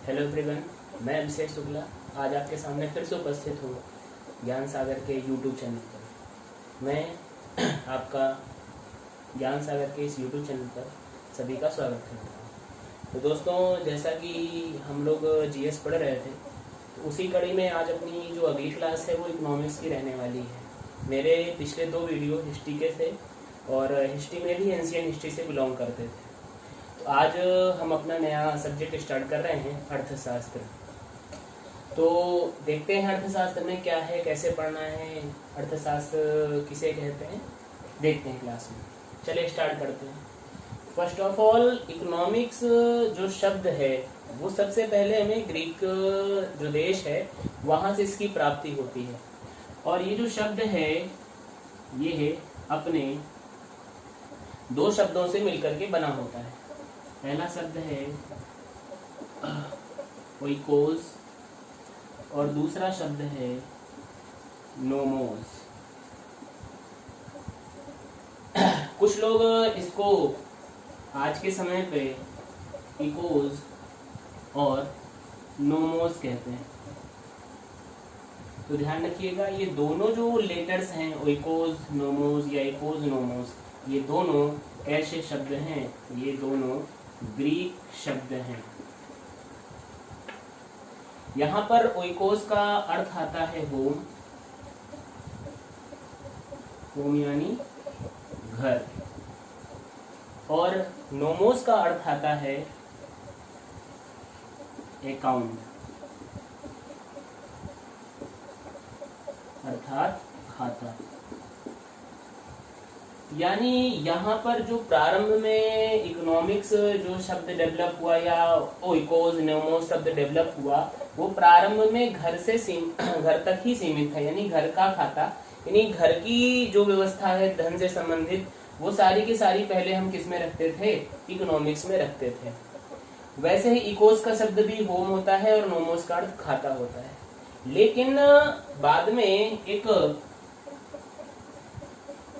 Hello everyone, मैं अभिषेक शुक्ला आज आपके सामने फिर से उपस्थित हूँ ज्ञान सागर के यूट्यूब चैनल पर। मैं आपका ज्ञान सागर के इस यूट्यूब चैनल पर सभी का स्वागत करता हूँ। तो दोस्तों, जैसा कि हम लोग जीएस पढ़ रहे थे, तो उसी कड़ी में आज अपनी जो अगली क्लास है वो इकोनॉमिक्स की रहने वाली है। मेरे पिछले 2 वीडियो हिस्ट्री के थे और हिस्ट्री में भी एंशिएंट हिस्ट्री से बिलोंग करते थे। तो आज हम अपना नया सब्जेक्ट स्टार्ट कर रहे हैं, अर्थशास्त्र। तो देखते हैं अर्थशास्त्र में क्या है, कैसे पढ़ना है, अर्थशास्त्र किसे कहते हैं, देखते हैं क्लास में। चलिए स्टार्ट करते हैं। फर्स्ट ऑफ ऑल, इकोनॉमिक्स जो शब्द है वो सबसे पहले हमें ग्रीक जो देश है वहाँ से इसकी प्राप्ति होती है। और ये जो शब्द है ये है अपने 2 शब्दों से मिलकर के बना होता है। पहला शब्द है ओइकोस और दूसरा शब्द है नोमोस। कुछ लोग इसको आज के समय पे इकोस और नोमोस कहते हैं। तो ध्यान रखिएगा, ये दोनों जो लेटर्स हैं, ओइकोस नोमोस या इकोस नोमोस, ये दोनों ऐसे शब्द हैं, ये दोनों ग्रीक शब्द हैं। यहाँ पर ओइकोस का अर्थ आता है होम, होम यानी घर, और नोमोस का अर्थ आता है अकाउंट अर्थात खाता। यानी यहाँ पर जो प्रारंभ में इकोनॉमिक्स जो शब्द डेवलप हुआ या ओइकोस नोमोस शब्द डेवलप हुआ, वो प्रारंभ में घर तक ही सीमित है। यानी घर का खाता, यानी घर की जो व्यवस्था है धन से संबंधित, वो सारी की सारी पहले हम किस में रखते थे, इकोनॉमिक्स में रखते थे। वैसे ही इकोस का शब्द भी होम होता है और नोमोस का अर्थ खाता होता है। लेकिन बाद में एक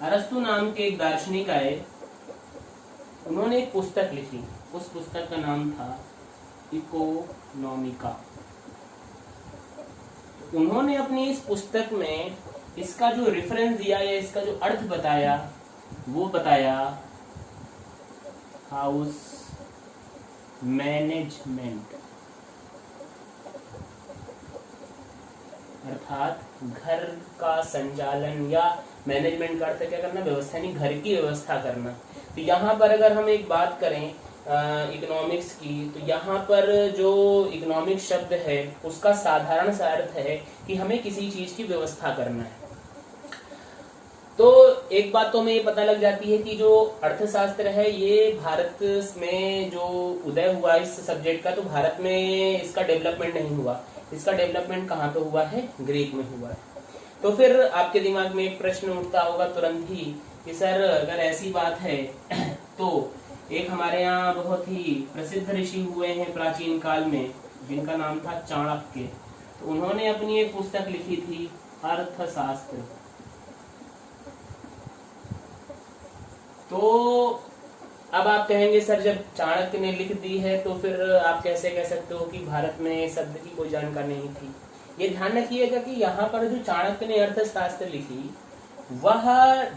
अरस्तु नाम के एक दार्शनिक आए, उन्होंने एक पुस्तक लिखी। उस पुस्तक का नाम था इकोनॉमिका। उन्होंने अपनी इस पुस्तक में इसका जो रेफरेंस दिया या इसका जो अर्थ बताया, वो बताया हाउस मैनेजमेंट, अर्थात घर का संचालन या मैनेजमेंट का अर्थ क्या करना, व्यवस्था, यानी घर की व्यवस्था करना। तो यहाँ पर अगर हम एक बात करें इकोनॉमिक्स की, तो यहाँ पर जो इकोनॉमिक्स शब्द है उसका साधारण सा अर्थ है कि हमें किसी चीज की व्यवस्था करना है। तो एक बात तो हमें ये पता लग जाती है कि जो अर्थशास्त्र है ये भारत में जो उदय हुआ इस सब्जेक्ट का, तो भारत में इसका डेवलपमेंट नहीं हुआ। इसका डेवलपमेंट कहाँ पे हुआ है, ग्रीक में हुआ है। तो फिर आपके दिमाग में एक प्रश्न उठता होगा तुरंत ही कि सर अगर ऐसी बात है तो एक हमारे यहाँ बहुत ही प्रसिद्ध ऋषि हुए हैं प्राचीन काल में, जिनका नाम था चाणक्य। तो उन्होंने अपनी एक पुस्तक लिखी थी अर्थशास्त्र। तो अब आप कहेंगे सर जब चाणक्य ने लिख दी है तो फिर आप कैसे कह सकते हो कि भारत में शब्द की कोई जानकारी नहीं थी। ये ध्यान रखिएगा कि यहाँ पर जो चाणक्य ने अर्थशास्त्र लिखी वह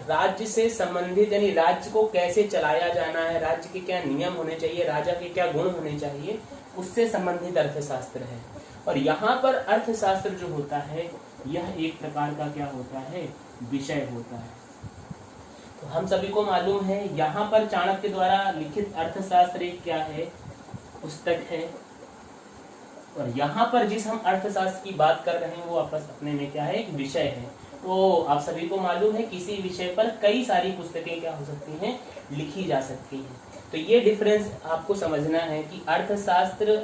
राज्य से संबंधित, यानी राज्य को कैसे चलाया जाना है, राज्य के क्या नियम होने चाहिए, राजा के क्या गुण होने चाहिए, उससे संबंधित अर्थशास्त्र है। और यहाँ पर अर्थशास्त्र जो होता है यह एक प्रकार का क्या होता है, विषय होता है। तो हम सभी को मालूम है यहाँ पर चाणक्य द्वारा लिखित अर्थशास्त्र एक क्या है, पुस्तक है। और यहाँ पर जिस हम अर्थशास्त्र की बात कर रहे हैं वो आपस अपने में क्या है, एक विषय है। तो आप सभी को मालूम है किसी विषय पर कई सारी पुस्तकें क्या हो सकती हैं, लिखी जा सकती हैं। तो ये डिफरेंस आपको समझना है कि अर्थशास्त्र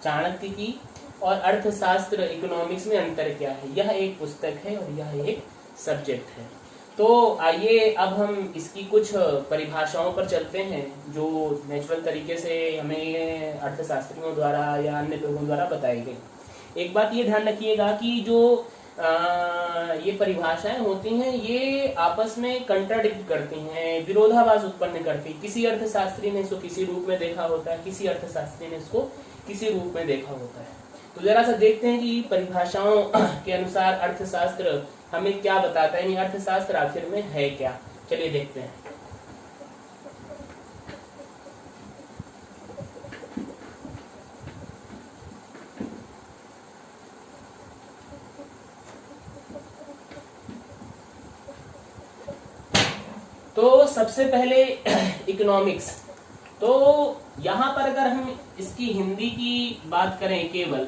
चाणक्य की और अर्थशास्त्र इकोनॉमिक्स में अंतर क्या है। यह एक पुस्तक है और यह एक सब्जेक्ट है। तो आइए अब हम इसकी कुछ परिभाषाओं पर चलते हैं जो नेचुरल तरीके से हमें अर्थशास्त्रियों द्वारा या अन्य लोगों द्वारा बताई गई। एक बात ये ध्यान रखिएगा कि जो ये परिभाषाएं होती हैं ये आपस में कंट्राडिक्ट करती हैं, विरोधाभास उत्पन्न करती। किसी अर्थशास्त्री ने इसको किसी रूप में देखा होता है, किसी अर्थशास्त्री ने इसको किसी रूप में देखा होता है। तो जरा सा देखते हैं कि परिभाषाओं के अनुसार अर्थशास्त्र हमें क्या बताता है, यानी अर्थशास्त्र आखिर में है क्या। चलिए देखते हैं। तो सबसे पहले इकोनॉमिक्स। तो यहाँ पर अगर हम इसकी हिंदी की बात करें, केवल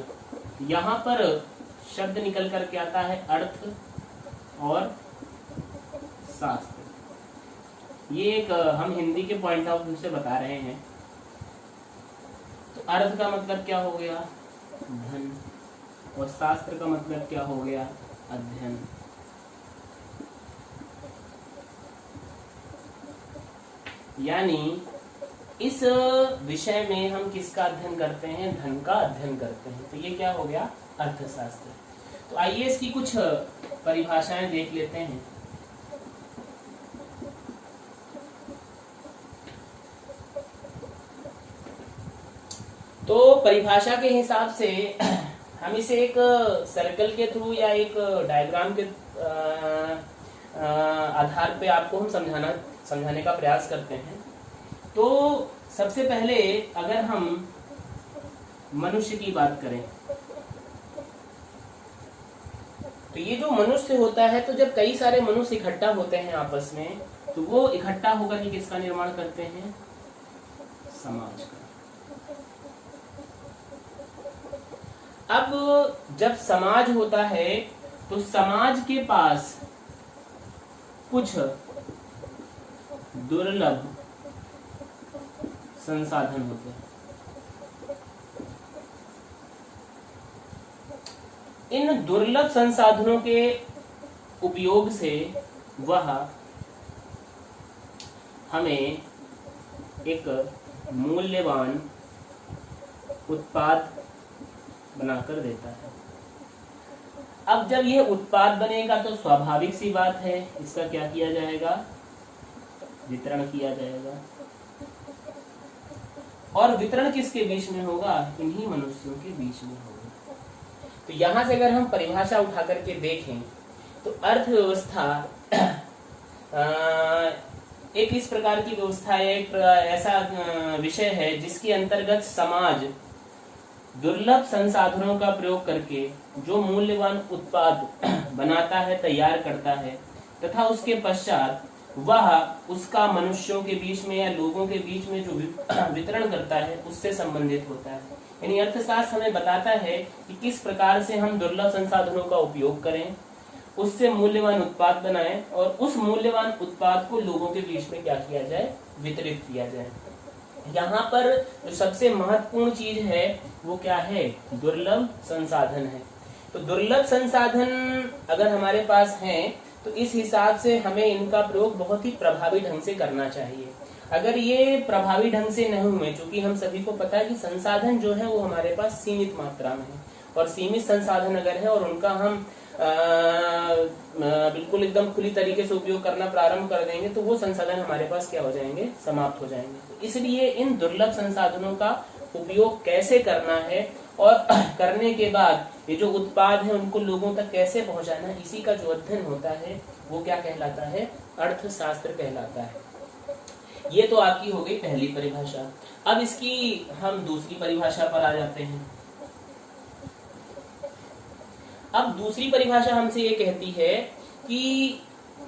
यहाँ पर शब्द निकल कर के आता है अर्थ और शास्त्र। ये एक हम हिंदी के पॉइंट ऑफ व्यू से बता रहे हैं। तो अर्थ का मतलब क्या हो गया, धन, और शास्त्र का मतलब क्या हो गया, अध्ययन। यानी इस विषय में हम किसका अध्ययन करते हैं, धन का अध्ययन करते हैं। तो ये क्या हो गया, अर्थशास्त्र। तो आइए इसकी कुछ परिभाषाएं देख लेते हैं। तो परिभाषा के हिसाब से हम इसे एक सर्कल के थ्रू या एक डायग्राम के आधार पे आपको हम समझाने का प्रयास करते हैं। तो सबसे पहले अगर हम मनुष्य की बात करें, तो ये जो मनुष्य होता है, तो जब कई सारे मनुष्य इकट्ठा होते हैं आपस में, तो वो इकट्ठा होकर के किसका निर्माण करते हैं, समाज का। अब जब समाज होता है तो समाज के पास कुछ दुर्लभ संसाधन होते हैं। इन दुर्लभ संसाधनों के उपयोग से वह हमें एक मूल्यवान उत्पाद बनाकर देता है। अब जब यह उत्पाद बनेगा तो स्वाभाविक सी बात है, इसका क्या किया जाएगा, वितरण किया जाएगा। और वितरण किसके बीच में होगा, इन्हीं मनुष्यों के बीच में होगा। तो यहां से अगर हम परिभाषा उठा करके देखें तो अर्थव्यवस्था एक इस प्रकार की व्यवस्था है, एक ऐसा विषय है जिसके अंतर्गत समाज दुर्लभ संसाधनों का प्रयोग करके जो मूल्यवान उत्पाद बनाता है, तैयार करता है, तथा उसके पश्चात वह उसका मनुष्यों के बीच में या लोगों के बीच में जो वितरण करता है उससे संबंधित होता है। यानी अर्थशास्त्र हमें बताता है कि किस प्रकार से हम दुर्लभ संसाधनों का उपयोग करें, उससे मूल्यवान उत्पाद बनाएं और उस मूल्यवान उत्पाद को लोगों के बीच में क्या किया जाए, वितरित किया जाए। यहाँ पर जो सबसे महत्वपूर्ण चीज है वो क्या है, दुर्लभ संसाधन है। तो दुर्लभ संसाधन अगर हमारे पास हैं तो इस हिसाब से हमें इनका प्रयोग बहुत ही प्रभावी ढंग से करना चाहिए। अगर ये प्रभावी ढंग से नहीं हुए, क्योंकि हम सभी को पता है कि संसाधन जो है वो हमारे पास सीमित मात्रा में है, और सीमित संसाधन अगर है और उनका हम बिल्कुल एकदम खुली तरीके से उपयोग करना प्रारंभ कर देंगे तो वो संसाधन हमारे पास क्या हो जाएंगे, समाप्त हो जाएंगे। तो इसलिए इन दुर्लभ संसाधनों का उपयोग कैसे करना है और करने के बाद ये जो उत्पाद है उनको लोगों तक कैसे पहुंचाना है, इसी का जो अध्ययन होता है वो क्या कहलाता है, अर्थशास्त्र कहलाता है। ये तो आपकी हो गई पहली परिभाषा। अब इसकी हम दूसरी परिभाषा पर आ जाते हैं। अब दूसरी परिभाषा हमसे ये कहती है कि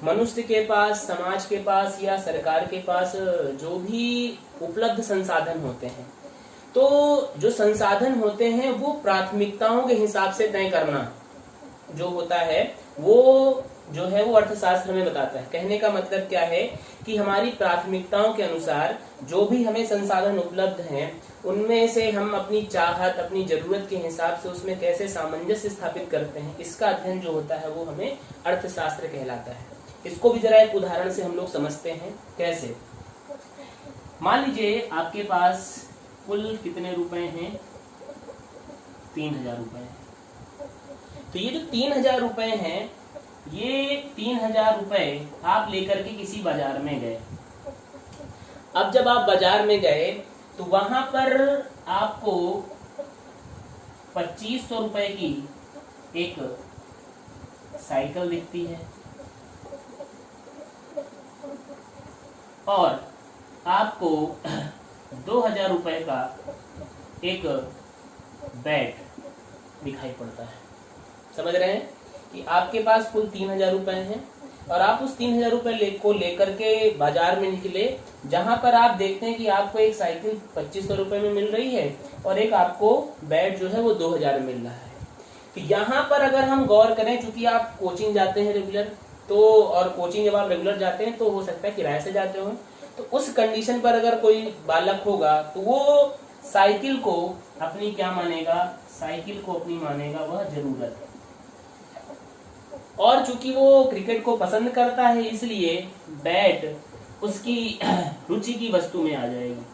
मनुष्य के पास, समाज के पास या सरकार के पास जो भी उपलब्ध संसाधन होते हैं, तो जो संसाधन होते हैं वो प्राथमिकताओं के हिसाब से तय करना जो होता है वो जो है वो अर्थशास्त्र में बताता है। कहने का मतलब क्या है कि हमारी प्राथमिकताओं के अनुसार जो भी हमें संसाधन उपलब्ध हैं उनमें से हम अपनी चाहत, अपनी जरूरत के हिसाब से उसमें कैसे सामंजस्य स्थापित करते हैं, इसका अध्ययन जो होता है वो हमें अर्थशास्त्र कहलाता है। इसको भी जरा एक उदाहरण से हम लोग समझते हैं कैसे। मान लीजिए आपके पास कुल कितने रुपए हैं, 3000 रुपए। तो ये जो 3,000 रुपए हैं, ये 3,000 रुपए आप लेकर के किसी बाजार में गए। अब जब आप बाजार में गए तो वहां पर आपको 2,500 रुपए की एक साइकिल दिखती है और आपको 2,000 रुपए का एक बैट दिखाई पड़ता है। समझ रहे हैं कि आपके पास कुल 3,000 रुपए हैं और आप उस 3,000 रुपए को लेकर के बाजार में निकले, जहां पर आप देखते हैं कि आपको एक साइकिल 2,500 रुपए में मिल रही है और एक आपको बैट जो है वो 2,000 में मिल रहा है। तो यहाँ पर अगर हम गौर करें, चूंकि आप कोचिंग जाते हैं रेगुलर, तो और कोचिंग जब आप रेगुलर जाते हैं तो हो सकता है किराए से जाते हो, तो उस कंडीशन पर अगर कोई बालक होगा तो वो साइकिल को अपनी क्या मानेगा, साइकिल को अपनी मानेगा वह जरूरत है। और चूंकि वो क्रिकेट को पसंद करता है इसलिए बैट उसकी रुचि की वस्तु में आ जाएगी।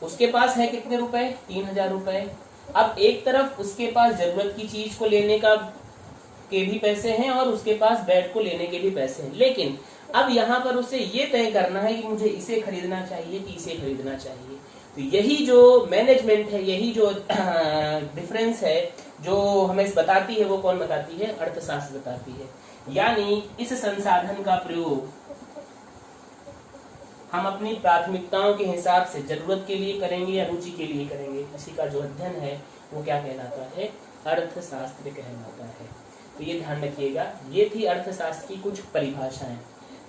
उसके पास है कितने रुपए, 3,000 रुपए। अब एक तरफ उसके पास जरूरत की चीज को लेने का के भी पैसे हैं और उसके पास बैट को लेने के भी पैसे हैं, लेकिन अब यहाँ पर उसे ये तय करना है कि मुझे इसे खरीदना चाहिए कि इसे खरीदना चाहिए। तो यही जो मैनेजमेंट है, यही जो डिफरेंस है जो हमें बताती है, वो कौन बताती है, अर्थशास्त्र बताती है। यानी इस संसाधन का प्रयोग हम अपनी प्राथमिकताओं के हिसाब से जरूरत के लिए करेंगे या रुचि के लिए करेंगे, इसी का जो अध्ययन है वो क्या कहलाता है, अर्थशास्त्र कहलाता है। तो ये ध्यान रखिएगा, ये थी अर्थशास्त्र की कुछ परिभाषाएं।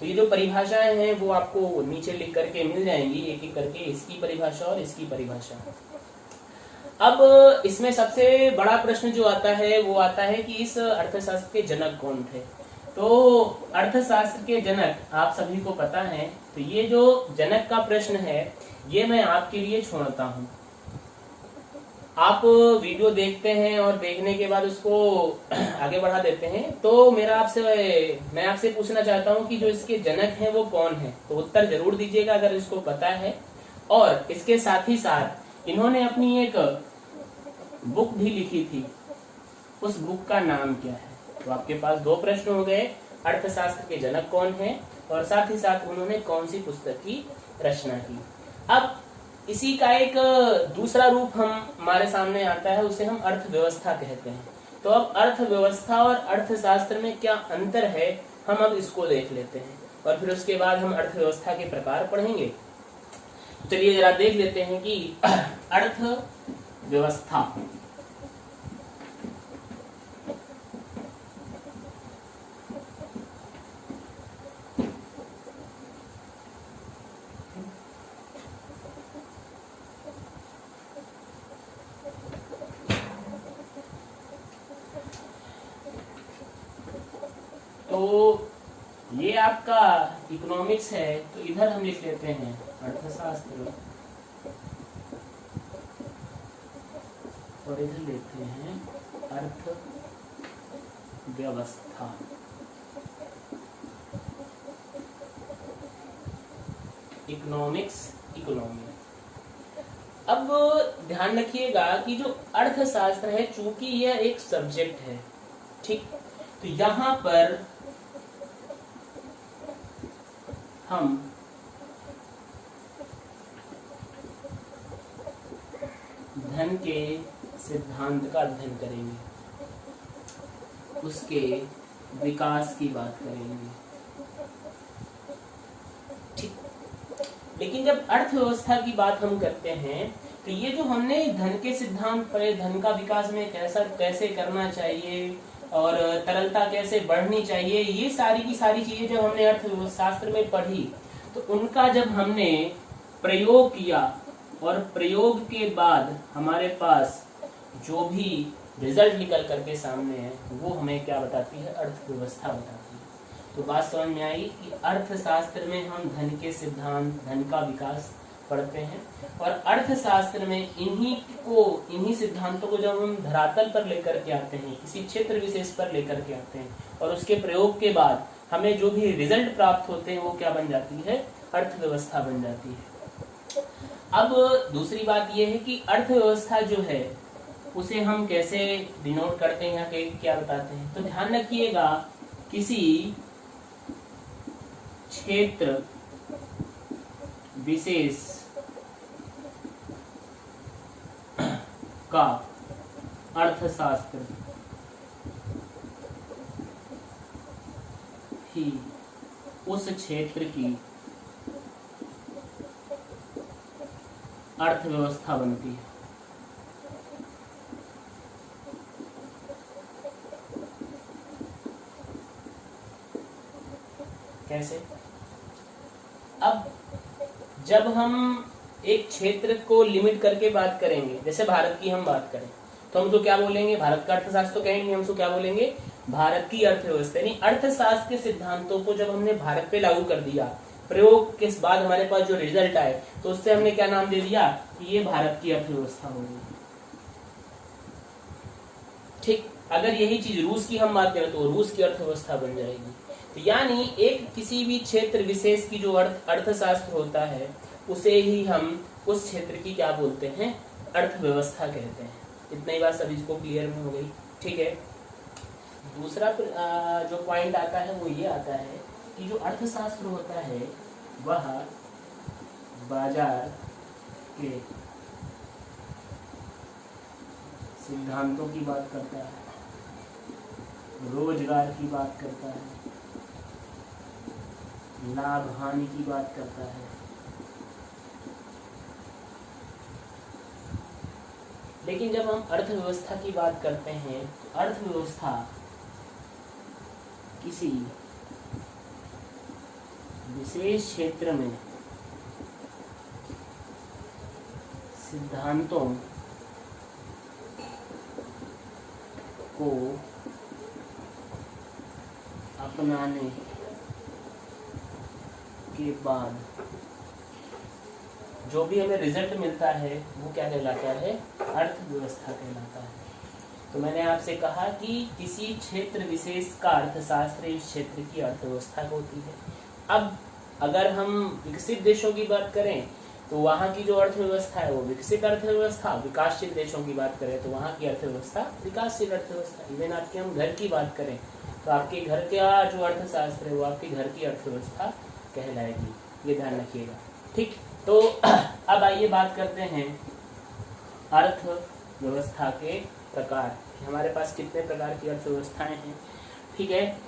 तो ये जो परिभाषाएं हैं वो आपको नीचे लिख करके मिल जाएंगी, एक एक करके, इसकी परिभाषा और इसकी परिभाषा। अब इसमें सबसे बड़ा प्रश्न जो आता है वो आता है कि इस अर्थशास्त्र के जनक कौन थे। तो अर्थशास्त्र के जनक आप सभी को पता है, तो ये जो जनक का प्रश्न है ये मैं आपके लिए छोड़ता हूँ। आप वीडियो देखते हैं और देखने के बाद उसको आगे बढ़ा देते हैं, तो मैं आपसे पूछना चाहता हूँ कि जो इसके जनक हैं वो कौन है। तो उत्तर जरूर दीजिएगा अगर इसको पता है। और इसके साथ ही साथ इन्होंने अपनी एक बुक भी लिखी थी, उस बुक का नाम क्या है। तो आपके पास दो प्रश्न हो गए, अर्थशास्त्र के जनक कौन है और साथ ही साथ उन्होंने कौन सी पुस्तक की रचना की। अब इसी का एक दूसरा रूप हमारे सामने आता है, उसे हम अर्थव्यवस्था कहते हैं। तो अब अर्थव्यवस्था और अर्थशास्त्र में क्या अंतर है, हम अब इसको देख लेते हैं और फिर उसके बाद हम अर्थव्यवस्था के प्रकार पढ़ेंगे। चलिए जरा देख लेते हैं कि अर्थव्यवस्था तो ये आपका इकोनॉमिक्स है, तो इधर हम लिख लेते हैं अर्थशास्त्र और इधर लेते हैं अर्थव्यवस्था। Economics, economy. अब ध्यान रखिएगा कि जो अर्थशास्त्र है, चूंकि यह एक सब्जेक्ट है, ठीक, तो यहाँ पर हम धन के सिद्धांत का अध्ययन करेंगे, उसके विकास की बात करेंगे, ठीक। लेकिन जब अर्थव्यवस्था की बात हम करते हैं तो ये जो हमने धन के सिद्धांत पढ़े, धन का विकास में कैसे करना चाहिए और तरलता कैसे बढ़नी चाहिए, ये सारी की सारी चीजें जब हमने अर्थशास्त्र में पढ़ी तो उनका जब हमने प्रयोग किया और प्रयोग के बाद हमारे पास जो भी रिजल्ट निकल करके सामने है वो हमें क्या बताती है, अर्थव्यवस्था बताती है। तो बात समझ में आई कि अर्थशास्त्र में हम धन के सिद्धांत, धन का विकास पढ़ते हैं और अर्थशास्त्र में इन्हीं सिद्धांतों को जब हम धरातल पर लेकर के आते हैं, किसी क्षेत्र विशेष पर लेकर के आते हैं और उसके प्रयोग के बाद हमें जो भी रिजल्ट प्राप्त होते हैं वो क्या बन जाती है, अर्थव्यवस्था बन जाती है। अब दूसरी बात यह है कि अर्थव्यवस्था जो है उसे हम कैसे डिनोट करते हैं या क्या बताते हैं? तो ध्यान रखिएगा, किसी क्षेत्र विशेष का अर्थशास्त्र ही उस क्षेत्र की अर्थव्यवस्था बनती है। कैसे? अब जब हम एक क्षेत्र को लिमिट करके बात करेंगे, जैसे भारत की हम बात करें, तो हम तो क्या बोलेंगे? भारत का अर्थशास्त्र तो कहेंगे, हम तो क्या बोलेंगे? भारत की अर्थव्यवस्था। यानी अर्थशास्त्र के सिद्धांतों को जब हमने भारत पे लागू कर दिया, प्रयोग के बाद हमारे पास जो रिजल्ट आए, तो उससे हमने क्या नाम दे दिया कि ये भारत की अर्थव्यवस्था होगी। ठीक, अगर यही चीज रूस की हम बात करें तो रूस की अर्थव्यवस्था बन जाएगी। तो यानी एक किसी भी क्षेत्र विशेष की जो अर्थशास्त्र होता है, उसे ही हम उस क्षेत्र की क्या बोलते हैं? अर्थव्यवस्था कहते हैं। इतना ही बात सभी को क्लियर में हो गई। ठीक है, दूसरा जो पॉइंट आता है वो ये आता है कि जो अर्थशास्त्र होता है वह बाजार के सिद्धांतों की बात करता है, रोजगार की बात करता है, लाभ हानि की बात करता है। लेकिन जब हम अर्थव्यवस्था की बात करते हैं, तो अर्थव्यवस्था किसी विशेष क्षेत्र में सिद्धांतों को अपनाने के बाद जो भी हमें रिजल्ट मिलता है वो क्या कहलाता है? अर्थव्यवस्था कहलाता है। तो मैंने आपसे कहा कि किसी क्षेत्र विशेष का अर्थशास्त्र इस क्षेत्र की अर्थव्यवस्था होती है। अब अगर हम विकसित देशों की बात करें तो वहाँ की जो अर्थव्यवस्था है वो विकसित अर्थव्यवस्था, विकासशील देशों की बात करें तो वहाँ की अर्थव्यवस्था विकासशील अर्थव्यवस्था। इवन आपके हम घर की बात करें तो आपके घर का जो अर्थशास्त्र है वो आपके घर की अर्थव्यवस्था कहलाएगी, ये ध्यान रखिएगा। ठीक, तो अब आइए बात करते हैं अर्थव्यवस्था के प्रकार। हमारे पास कितने प्रकार की अर्थव्यवस्थाएं हैं, ठीक है,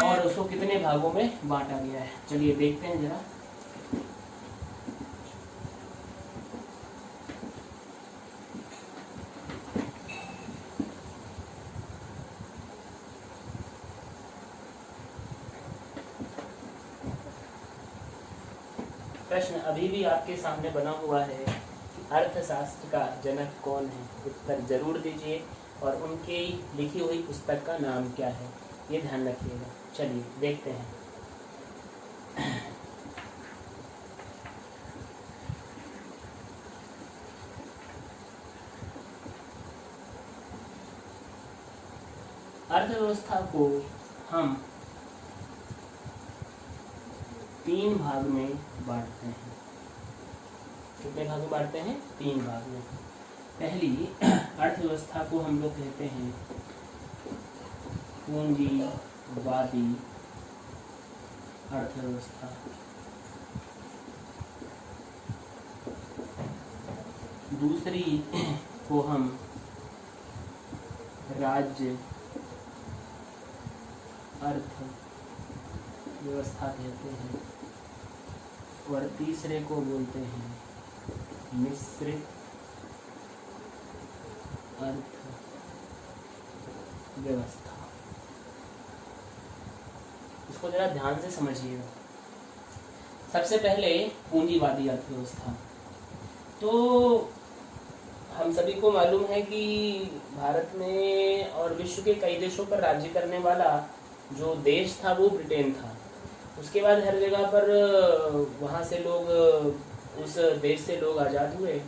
और उसको कितने भागों में बांटा गया है। चलिए देखते हैं जरा। प्रश्न अभी भी आपके सामने बना हुआ है कि अर्थशास्त्र का जनक कौन है? उत्तर जरूर दीजिए और उनकी लिखी हुई पुस्तक का नाम क्या है, ये ध्यान रखिएगा। चलिए देखते हैं। अर्थव्यवस्था को हम 3 भाग में बांटते हैं। कितने भाग में बांटते हैं? 3 भाग में। पहली अर्थव्यवस्था को हम लोग कहते हैं पूंजीवादी अर्थव्यवस्था। दूसरी को हम राज्य अर्थव्यवस्था कहते हैं और तीसरे को बोलते हैं मिश्रित अर्थव्यवस्था। इसको जरा ध्यान से समझिएगा। सबसे पहले पूंजीवादी अर्थव्यवस्था। तो हम सभी को मालूम है कि भारत में और विश्व के कई देशों पर राज्य करने वाला जो देश था वो ब्रिटेन था। उसके बाद हर जगह पर वहाँ से लोग, उस देश से लोग आज़ाद हुए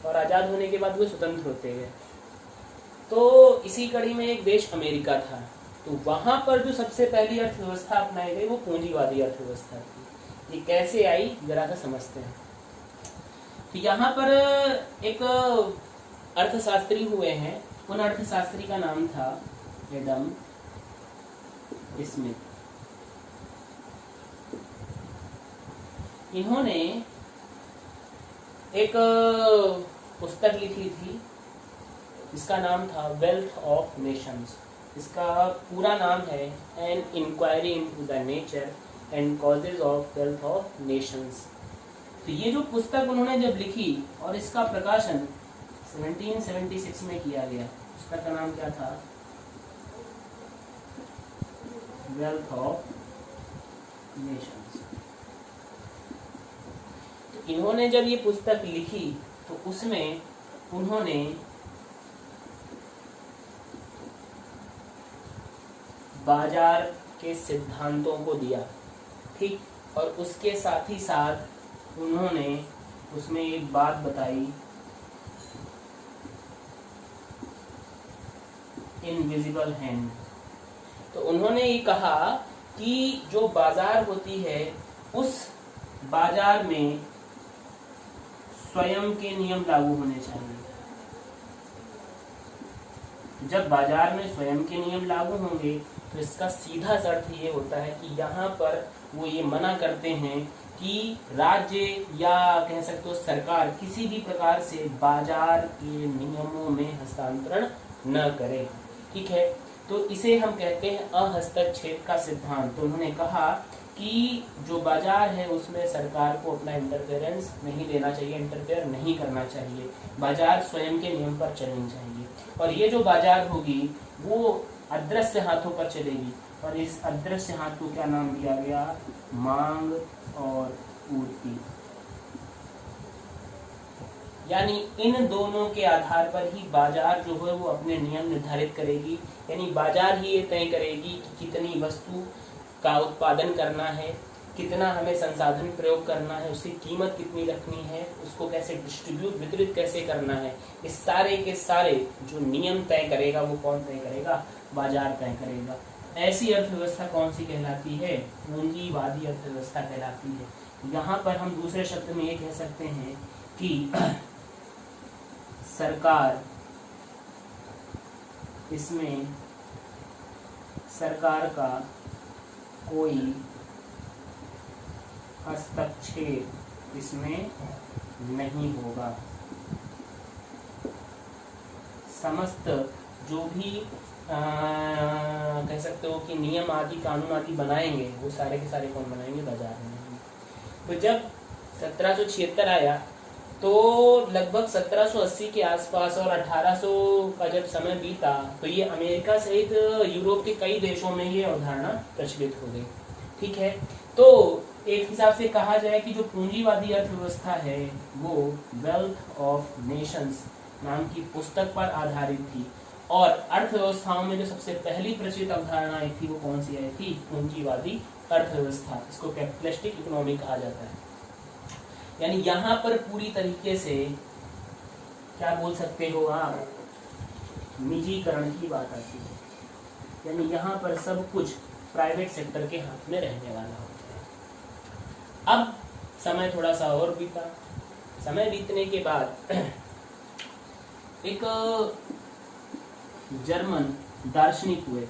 और आज़ाद होने के बाद वो स्वतंत्र होते गए। तो इसी कड़ी में एक देश अमेरिका था। तो वहाँ पर जो सबसे पहली अर्थव्यवस्था अपनाई गई वो पूंजीवादी अर्थव्यवस्था थी। ये कैसे आई जरा सा समझते हैं। तो यहाँ पर एक अर्थशास्त्री हुए हैं, उन अर्थशास्त्री का नाम था एडम स्मिथ। इन्होंने एक पुस्तक लिखी थी, इसका नाम था वेल्थ ऑफ नेशंस। इसका पूरा नाम है an inquiry into the nature and causes of wealth of nations. तो ये जो पुस्तक उन्होंने जब लिखी और इसका प्रकाशन 1776 में किया गया, पुस्तक का नाम क्या था? Wealth of nations. तो इन्होंने जब ये पुस्तक लिखी तो उसमें उन्होंने बाजार के सिद्धांतों को दिया, ठीक, और उसके साथ ही साथ उन्होंने उसमें एक बात बताई, इनविजिबल हैंड। तो उन्होंने ये कहा कि जो बाजार होती है उस बाजार में स्वयं के नियम लागू होने चाहिए। जब बाजार में स्वयं के नियम लागू होंगे तो इसका सीधा अर्थ ये होता है कि यहाँ पर वो ये मना करते हैं कि राज्य या कह सकते हो सरकार किसी भी प्रकार से बाजार के नियमों में हस्तांतरण न करे, ठीक है। तो इसे हम कहते हैं अहस्तक्षेप का सिद्धांत। तो उन्होंने कहा कि जो बाजार है उसमें सरकार को अपना इंटरफेरेंस नहीं देना चाहिए, इंटरफेयर नहीं करना चाहिए, बाजार स्वयं के नियम पर चलनी चाहिए। और ये जो बाजार होगी वो अदृश्य हाथों पर चलेगी, और इस अदृश्य हाथ को क्या नाम दिया गया? मांग और पूर्ति। यानी इन दोनों के आधार पर ही बाजार जो है वो अपने नियम निर्धारित करेगी। यानी बाजार ही ये तय करेगी कि कितनी वस्तु का उत्पादन करना है, कितना हमें संसाधन प्रयोग करना है, उसकी कीमत कितनी रखनी है, उसको कैसे डिस्ट्रीब्यूट वितरित कैसे करना है। इस सारे के सारे जो नियम तय करेगा वो कौन तय करेगा? बाजार तय करेगा। ऐसी अर्थव्यवस्था कौन सी कहलाती है? पूंजीवादी अर्थव्यवस्था कहलाती है। यहाँ पर हम दूसरे शब्द में ये कह सकते हैं कि सरकार, इसमें सरकार का कोई हस्तक्षेप इसमें नहीं होगा। समस्त जो भी कह सकते हो कि नियम आदि कानून आदि बनाएंगे वो सारे के सारे कौन बनाएंगे? बाजार में। तो जब 1776 आया तो लगभग 1780 के आसपास और 1800 का जब समय बीता तो ये अमेरिका सहित यूरोप के कई देशों में ये अवधारणा प्रचलित हो गई, ठीक है। तो एक हिसाब से कहा जाए कि जो पूंजीवादी अर्थव्यवस्था है वो वेल्थ ऑफ नेशंस नाम की पुस्तक पर आधारित थी, और अर्थव्यवस्थाओं में जो सबसे पहली प्रचलित अवधारणा आई थी वो कौन सी आई थी? पूंजीवादी अर्थव्यवस्था। इसको कैपिटलिस्टिक इकोनॉमी कहा जाता है। यानी यहाँ पर पूरी तरीके से क्या बोल सकते हो आप? निजीकरण की बात आती है। यानी यहाँ पर सब कुछ प्राइवेट सेक्टर के हाथ में रहने वाला होता है। अब समय थोड़ा सा और बीता। समय बीतने के बाद एक जर्मन दार्शनिक हुए,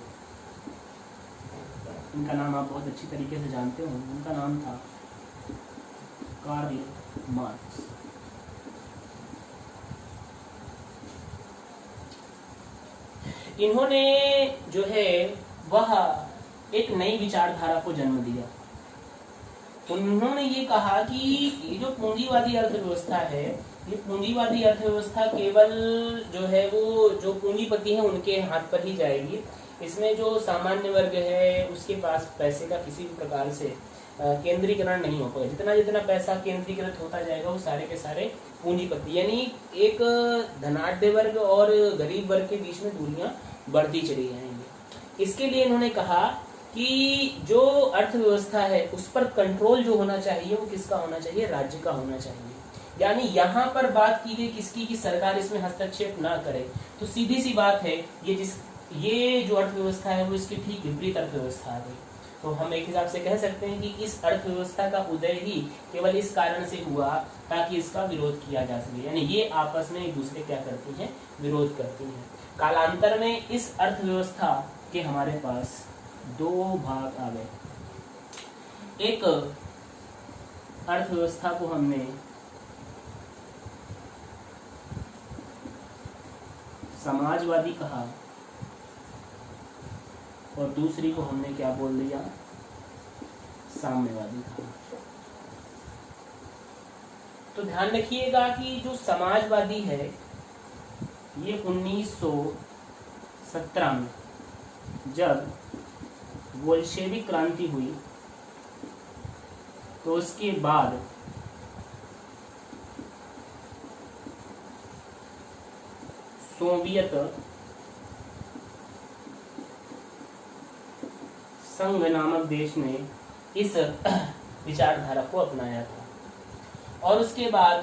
इनका नाम आप बहुत अच्छी तरीके से जानते हो। उनका नाम था कार्ल मार्क्स। इन्होंने जो है वह एक नई विचारधारा को जन्म दिया। उन्होंने ये कहा कि ये जो पूंजीवादी अर्थव्यवस्था है, ये पूंजीवादी अर्थव्यवस्था केवल जो है वो जो पूंजीपति है उनके हाथ पर ही जाएगी। इसमें जो सामान्य वर्ग है उसके पास पैसे का किसी भी प्रकार से केंद्रीकरण नहीं हो पाएगा। जितना जितना पैसा केंद्रीकृत होता जाएगा वो सारे के सारे पूंजीपति, यानी एक धनाढ्य वर्ग और गरीब वर्ग के बीच में दूरियां बढ़ती चली जाएंगी। इसके लिए इन्होंने कहा कि जो अर्थव्यवस्था है उस पर कंट्रोल जो होना चाहिए वो किसका होना चाहिए? राज्य का होना चाहिए। यानी यहाँ पर बात की गई किसकी? कि सरकार इसमें हस्तक्षेप ना करे। तो सीधी सी बात है, ये जो अर्थव्यवस्था है वो इसकी ठीक विपरीत अर्थव्यवस्था आ गई। तो हम एक हिसाब से कह सकते हैं कि इस अर्थव्यवस्था का उदय ही केवल इस कारण से हुआ ताकि इसका विरोध किया जा सके, यानी ये आपस में एक दूसरे क्या करती हैं, विरोध करती हैं। कालांतर में इस अर्थव्यवस्था के हमारे पास दो भाग आ गए। एक अर्थव्यवस्था को हमने समाजवादी कहा और दूसरी को हमने क्या बोल दिया, साम्यवादी कहा। तो ध्यान रखिएगा कि जो समाजवादी है ये 1917 में जब बोल्शेविक क्रांति हुई तो उसके बाद सोवियत संघ नामक देश ने इस विचारधारा को अपनाया था। और उसके बाद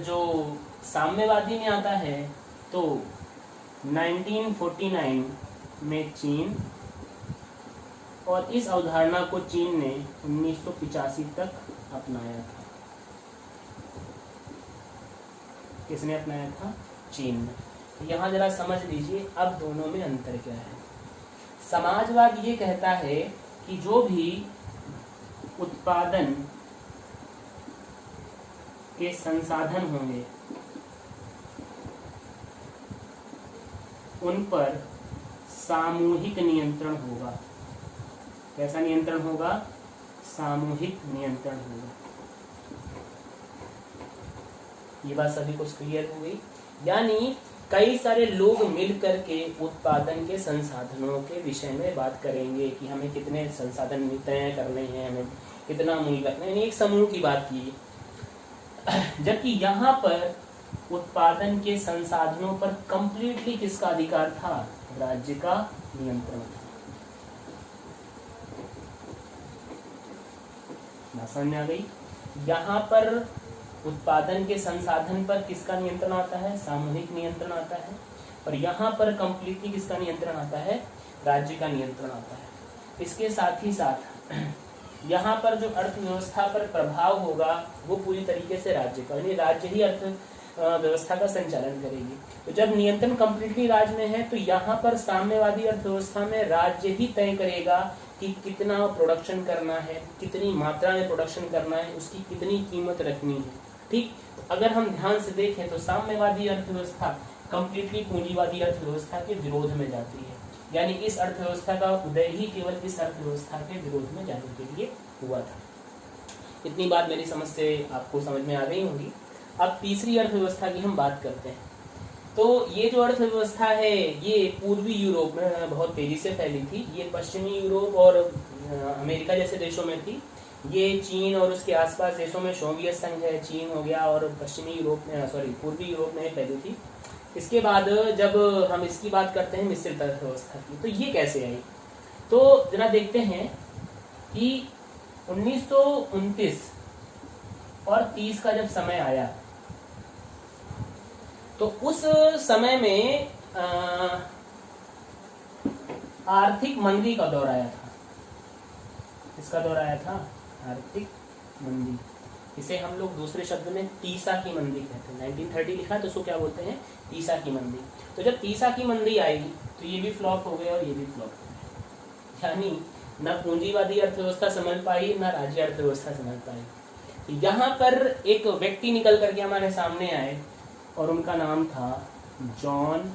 जो साम्यवादी में आता है तो 1949 में चीन, और इस अवधारणा को चीन ने 1985 तक अपनाया था। किसने अपनाया था? चीन ने। यहाँ जरा समझ लीजिए अब दोनों में अंतर क्या है। समाजवाद ये कहता है कि जो भी उत्पादन के संसाधन होंगे उन पर सामूहिक नियंत्रण होगा। कैसा नियंत्रण होगा? सामूहिक नियंत्रण होगा। ये बात सभी को क्लियर हो गई? यानी कई सारे लोग मिल करके उत्पादन के संसाधनों के विषय में बात करेंगे कि हमें कितने संसाधन तय करने हैं, हमें कितना मूल्य रखना है, एक समूह की बात की। जबकि यहाँ पर उत्पादन के संसाधनों पर कंप्लीटली किसका अधिकार था? राज्य का नियंत्रण था। समझ में आ गई? यहाँ पर उत्पादन के संसाधन पर किसका नियंत्रण आता है? सामूहिक नियंत्रण आता है। और यहाँ पर कंप्लीटली किसका नियंत्रण आता है? राज्य का नियंत्रण आता है। इसके साथ ही साथ यहाँ पर जो अर्थव्यवस्था पर प्रभाव होगा वो पूरी तरीके से राज्य का, यानी राज्य ही अर्थव्यवस्था का संचालन करेगी। तो जब नियंत्रण कंप्लीटली राज्य में है तो यहाँ पर साम्यवादी अर्थव्यवस्था में राज्य ही तय करेगा कि कितना प्रोडक्शन करना है, कितनी मात्रा में प्रोडक्शन करना है, उसकी कितनी कीमत रखनी है। ठीक, तो अगर हम ध्यान से देखें तो साम्यवादी अर्थव्यवस्था कंप्लीटली पूंजीवादी अर्थव्यवस्था के विरोध में जाती है, यानी इस अर्थव्यवस्था का उदय ही केवल इस अर्थव्यवस्था के विरोध में जाने के लिए हुआ था। इतनी बात मेरी समझ से आपको समझ में आ गई होगी। अब तीसरी अर्थव्यवस्था की हम बात करते हैं। तो ये जो अर्थव्यवस्था है ये पूर्वी यूरोप में बहुत तेजी से फैली थी। ये पश्चिमी यूरोप और अमेरिका जैसे देशों में थी। ये चीन और उसके आसपास देशों में सोवियत संघ है, चीन हो गया, और पश्चिमी यूरोप में पूर्वी यूरोप में फैली थी। इसके बाद जब हम इसकी बात करते हैं मिश्रित अर्थव्यवस्था की, तो ये कैसे आई? तो जरा देखते हैं कि 1929 और 30 का जब समय आया तो उस समय में आर्थिक मंदी का दौर आया था। इसका दौर आया था आर्थिक मंदी। इसे हम लोग दूसरे शब्द में तीसा की मंदी कहते हैं। 1930 लिखा है तो उसको क्या बोलते हैं? तीसा की मंदी। तो जब तीसा की मंदी आई तो ये भी फ्लॉप हो गया और ये भी फ्लॉप हो गया, यानी न पूंजीवादी अर्थव्यवस्था संभल पाई न राज्य अर्थव्यवस्था संभल पाई। तो यहाँ पर एक व्यक्ति निकल करके हमारे सामने आए और उनका नाम था जॉन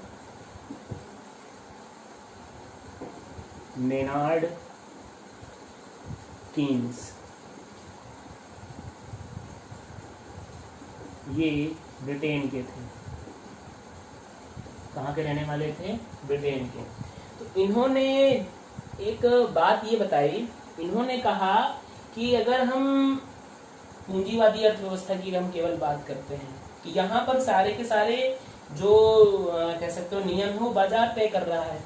मेनार्ड कीन्स। ये ब्रिटेन के थे। कहाँ के रहने वाले थे? ब्रिटेन के। तो इन्होंने एक बात ये बताई, इन्होंने कहा कि अगर हम पूंजीवादी अर्थव्यवस्था की हम केवल बात करते हैं कि यहाँ पर सारे के सारे जो कह सकते हो नियम हो बाजार तय कर रहा है,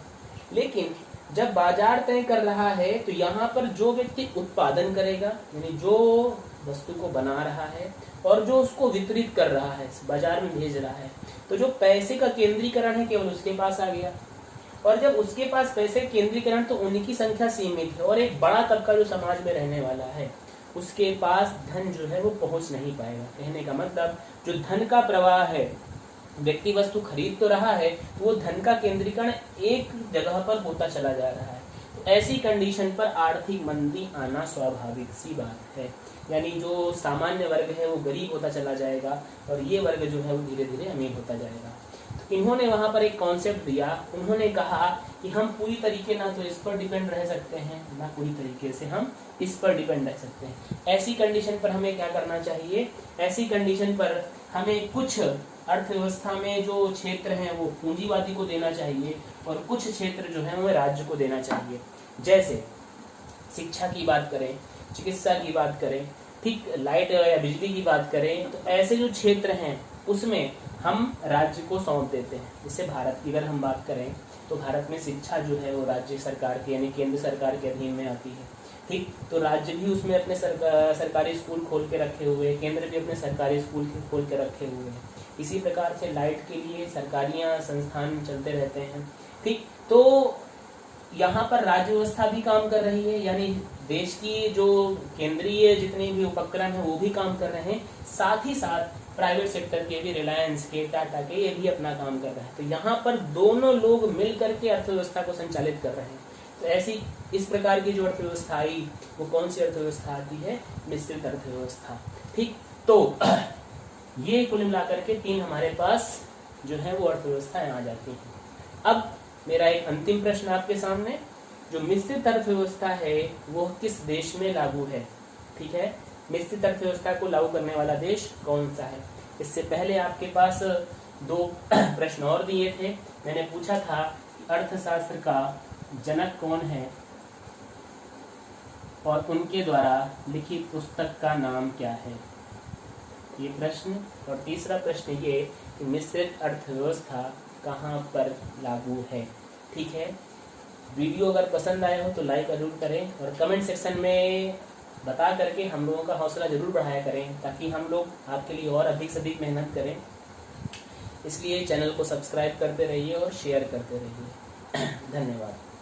लेकिन जब बाजार तय कर रहा है तो यहाँ पर जो व्यक्ति उत्पादन करेगा, यानी जो वस्तु को बना रहा है और जो उसको वितरित कर रहा है, बाजार में भेज रहा है, तो जो पैसे का केंद्रीकरण है केवल उसके पास आ गया। और जब उसके पास पैसे केंद्रीकरण तो उनकी संख्या सीमित है और एक बड़ा तबका जो समाज में रहने वाला है उसके पास धन जो है वो पहुंच नहीं पाएगा। कहने का मतलब जो धन का प्रवाह है, व्यक्ति वस्तु खरीद तो रहा है, वो धन का केंद्रीकरण एक जगह पर होता चला जा रहा है। तो ऐसी कंडीशन पर आर्थिक मंदी आना स्वाभाविक सी बात है। यानी जो सामान्य वर्ग है वो गरीब होता चला जाएगा और ये वर्ग जो है वो धीरे धीरे अमीर होता जाएगा। तो इन्होंने वहां पर एक कॉन्सेप्ट दिया, उन्होंने कहा कि हम पूरी तरीके ना तो इस पर डिपेंड रह सकते हैं, ना पूरी तरीके से हम इस पर डिपेंड रह सकते हैं। ऐसी कंडीशन पर हमें क्या करना चाहिए, ऐसी कंडीशन पर हमें कुछ अर्थव्यवस्था में जो क्षेत्र हैं वो पूंजीवादी को देना चाहिए और कुछ क्षेत्र जो है वो राज्य को देना चाहिए। जैसे शिक्षा की बात करें, चिकित्सा की बात करें, ठीक लाइट या बिजली की बात करें, तो ऐसे जो क्षेत्र हैं उसमें हम राज्य को सौंप देते हैं। जैसे भारत की अगर हम बात करें तो भारत में शिक्षा जो है वो राज्य सरकार के यानी केंद्र सरकार के अधीन में आती है। ठीक, तो राज्य भी उसमें अपने सरकारी स्कूल खोल के रखे हुए हैं, केंद्र भी अपने सरकारी स्कूल खोल के रखे हुए हैं। इसी प्रकार से लाइट के लिए सरकारियां संस्थान चलते रहते हैं। ठीक, तो यहाँ पर राज्य व्यवस्था भी काम कर रही है, यानी देश की जो केंद्रीय जितने भी उपक्रम है वो भी काम कर रहे हैं, साथ ही साथ प्राइवेट सेक्टर के भी, रिलायंस के, टाटा के, ये भी अपना काम कर रहे हैं। तो यहाँ पर दोनों लोग मिल करके अर्थव्यवस्था को संचालित कर रहे हैं। तो ऐसी इस प्रकार की जो अर्थव्यवस्था आई वो कौन सी अर्थव्यवस्था आती है, मिश्रित अर्थव्यवस्था। ठीक, तो ये कुल मिलाकर के तीन हमारे पास जो है वो अर्थव्यवस्थाएं आ जाती हैं। अब मेरा एक अंतिम प्रश्न आपके सामने, जो मिश्रित अर्थव्यवस्था है वो किस देश में लागू है। ठीक है, मिश्रित अर्थव्यवस्था को लागू करने वाला देश कौन सा है। इससे पहले आपके पास दो प्रश्न और दिए थे। मैंने पूछा था कि अर्थशास्त्र का जनक कौन है और उनके द्वारा लिखित पुस्तक का नाम क्या है, ये प्रश्न। और तीसरा प्रश्न ये कि मिश्रित अर्थव्यवस्था कहाँ पर लागू है। ठीक है, वीडियो अगर पसंद आया हो तो लाइक जरूर करें और कमेंट सेक्शन में बता करके हम लोगों का हौसला जरूर बढ़ाया करें, ताकि हम लोग आपके लिए और अधिक से अधिक मेहनत करें। इसलिए चैनल को सब्सक्राइब करते रहिए और शेयर करते रहिए। धन्यवाद।